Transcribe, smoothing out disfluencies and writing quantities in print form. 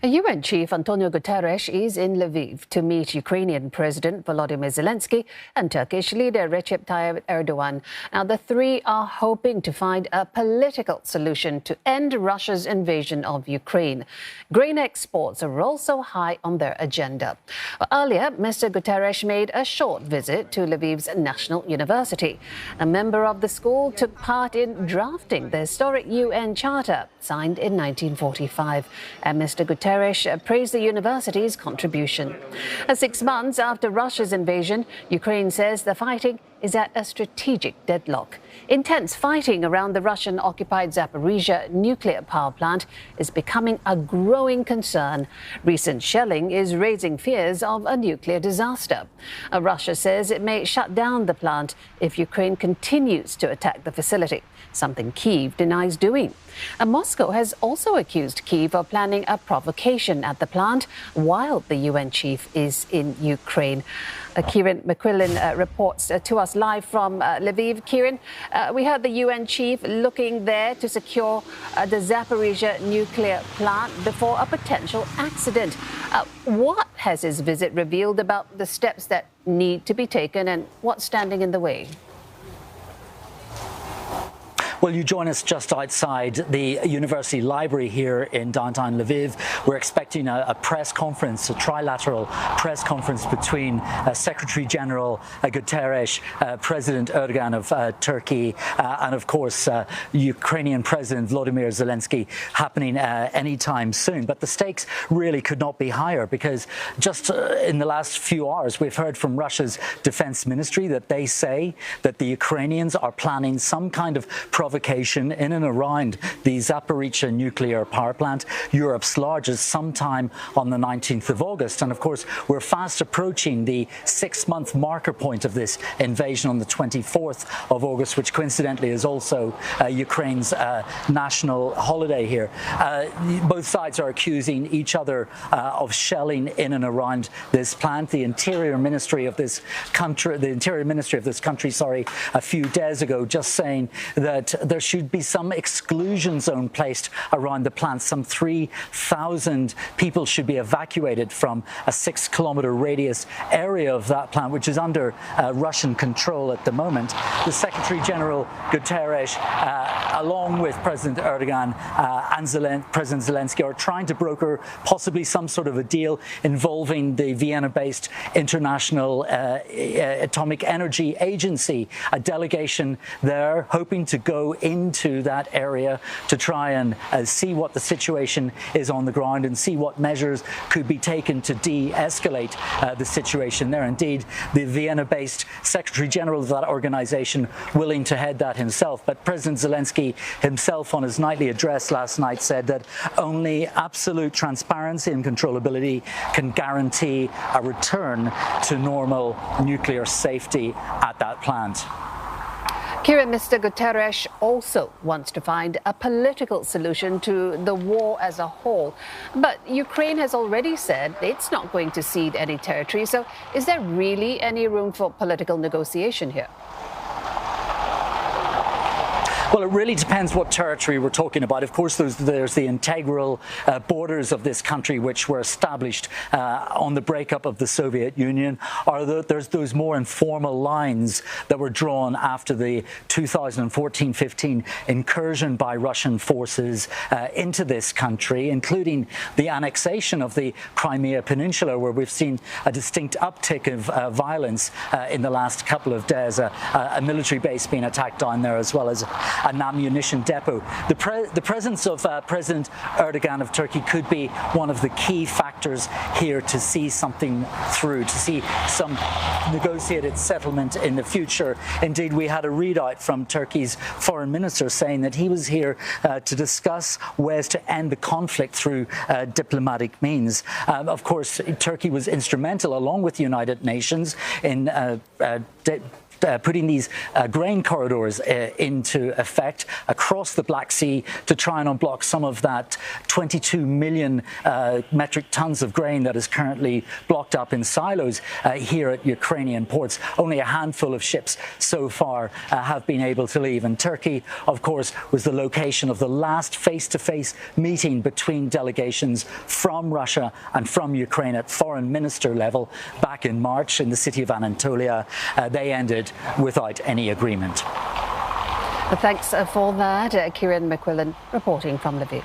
UN Chief Antonio Guterres is in Lviv to meet Ukrainian President Volodymyr Zelenskyy and Turkish leader Recep Tayyip Erdogan. Now, the three are hoping to find a political solution to end Russia's invasion of Ukraine. Grain exports are also high on their agenda. Earlier, Mr. Guterres made a short visit to Lviv's National University. A member of the school took part in drafting the historic UN Charter, signed in 1945. And Mr. Guterres praised the university's contribution. 6 months after Russia's invasion, Ukraine says the fighting is at a strategic deadlock. Intense fighting around the Russian-occupied Zaporizhzhia nuclear power plant is becoming a growing concern. Recent shelling is raising fears of a nuclear disaster. Russia says it may shut down the plant if Ukraine continues to attack the facility, something Kyiv denies doing. Moscow has also accused Kyiv of planning a provocation at the plant while the UN chief is in Ukraine. Kieran McQuillan reports to us live from Lviv. Kieran, we heard the UN chief looking there to secure the Zaporizhzhia nuclear plant before a potential accident. What has his visit revealed about the steps that need to be taken and what's standing in the way? Well, you join us just outside the university library here in downtown Lviv. We're expecting a press conference, a trilateral press conference between Secretary General Guterres, President Erdogan of Turkey, and of course Ukrainian President Volodymyr Zelenskyy happening anytime soon. But the stakes really could not be higher because just in the last few hours we've heard from Russia's defense ministry that they say that the Ukrainians are planning some kind of provocation in and around the Zaporizhzhia nuclear power plant, Europe's largest, sometime on the 19th of August. And of course, we're fast approaching the 6-month marker point of this invasion on the 24th of August, which coincidentally is also Ukraine's national holiday here. Both sides are accusing each other of shelling in and around this plant. The Interior Ministry of this country, a few days ago, just saying that there should be some exclusion zone placed around the plant. Some 3,000 people should be evacuated from a 6-kilometer radius area of that plant, which is under Russian control at the moment. The Secretary General Guterres, along with President Erdogan and President Zelenskyy, are trying to broker possibly some sort of a deal involving the Vienna-based International Atomic Energy Agency, a delegation there hoping to go into that area to try and see what the situation is on the ground and see what measures could be taken to de-escalate the situation there. Indeed, the Vienna-based Secretary General of that organization willing to head that himself. But President Zelenskyy himself on his nightly address last night said that only absolute transparency and controllability can guarantee a return to normal nuclear safety at that plant. Kieran, Mr. Guterres also wants to find a political solution to the war as a whole. But Ukraine has already said it's not going to cede any territory. So is there really any room for political negotiation here? Well, it really depends what territory we're talking about. Of course, there's the integral borders of this country which were established on the breakup of the Soviet Union, or there's those more informal lines that were drawn after the 2014-15 incursion by Russian forces into this country, including the annexation of the Crimea Peninsula, where we've seen a distinct uptick of violence in the last couple of days, a military base being attacked down there, as well as an ammunition depot. The presence of President Erdogan of Turkey could be one of the key factors here to see something through, to see some negotiated settlement in the future. Indeed, we had a readout from Turkey's foreign minister saying that he was here to discuss ways to end the conflict through diplomatic means. Of course, Turkey was instrumental, along with the United Nations, in putting these grain corridors into effect across the Black Sea to try and unblock some of that 22 million metric tons of grain that is currently blocked up in silos here at Ukrainian ports. Only a handful of ships so far have been able to leave. And Turkey, of course, was the location of the last face-to-face meeting between delegations from Russia and from Ukraine at foreign minister level back in March in the city of Anatolia. They ended without any agreement. Thanks for that. Kieran McQuillan reporting from Lviv.